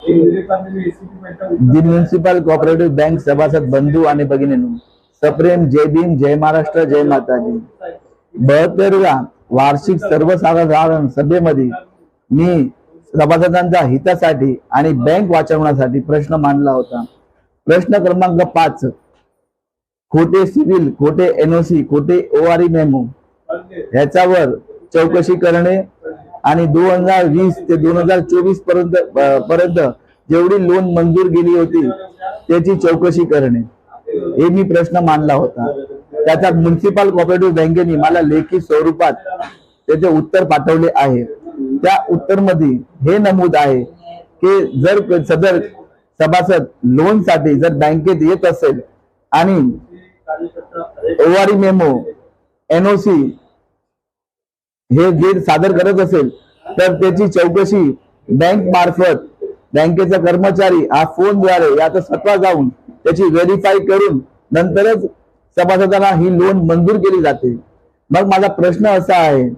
दी municipal cooperative bank सभासद बंधू आणि भगिनींनो, सप्रेम जय भीम, जय महाराष्ट्र, जय माताजी। 72व्या वार्षिक सर्वसाधारण सभेमध्ये मी सभासदांच्या हितासाठी आणि बँक वाचवण्यासाठी प्रश्न मांडला होता। प्रश्न क्रमांक 5, खोटे सिव्हिल, खोटे एनओसी, खोटे ओआरई मेमो याच्यावर चौकशी करणे आणि 2020 ते 2024 पर्यंत जेवढी लोन मंजूर केली होती त्याची चौकशी करणे, हे मी प्रश्न मांडला होता। त्याच्यात म्युनिसिपल कोऑपरेटिव्ह बँकेने मला लेखी स्वरूपात त्याचे उत्तर पाठवले आहे। त्या उत्तर मध्ये हे नमूद आहे की जर सदर सभासद लोन साठी जर बँकेत येत असेल आणि ओआरई मेमो, एनओसी हे जे सादर करत असेल तर त्याची चौकशी बँक मार्फत बँकेचा कर्मचारी हा फोनद्वारे या तर स्वतः जाऊन त्याची व्हेरीफाय करून नंतरच सभासदांना ही लोन मंजूर केली जाते। मग माझा प्रश्न असा आहे,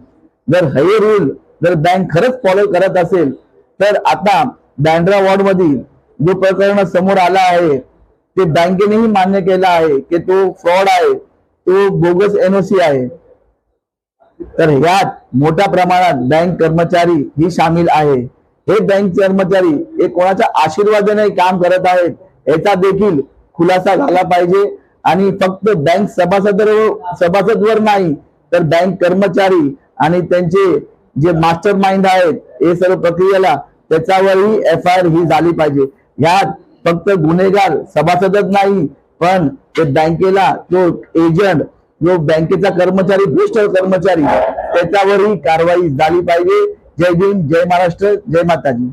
जर हे रूल जर बँक खरंच फॉलो करत असेल तर आता बँड्रा वॉर्ड मध्ये जो प्रकरण समोर आला आहे ते बँकेनेही मान्य केला आहे की तो फ्रॉड आहे, तो बोगस एनओसी आहे। तर यात मोठ्या प्रमाणात बँक कर्मचारी ही सामील आहे। हे बँक कर्मचारी हे कोणाच्या आशीर्वादाने काम करत आहेत याचा देखील खुलासा झाला पाहिजे आणि फक्त बँक सभासदवर नाही तर बँक कर्मचारी आणि त्यांचे जे मास्टर माइंड आहेत हे सर्व प्रक्रियेला त्याच्यावरही एफआयआर ही झाली पाहिजे। यात फक्त गुन्हेगार सभासदच नाही पण ते बँकेला जो एजंट, जो बँकेचा कर्मचारी, भ्रष्ट कर्मचारी, त्याच्यावरही कारवाई झाली पाहिजे। जय भीम, जय महाराष्ट्र, जय माताजी।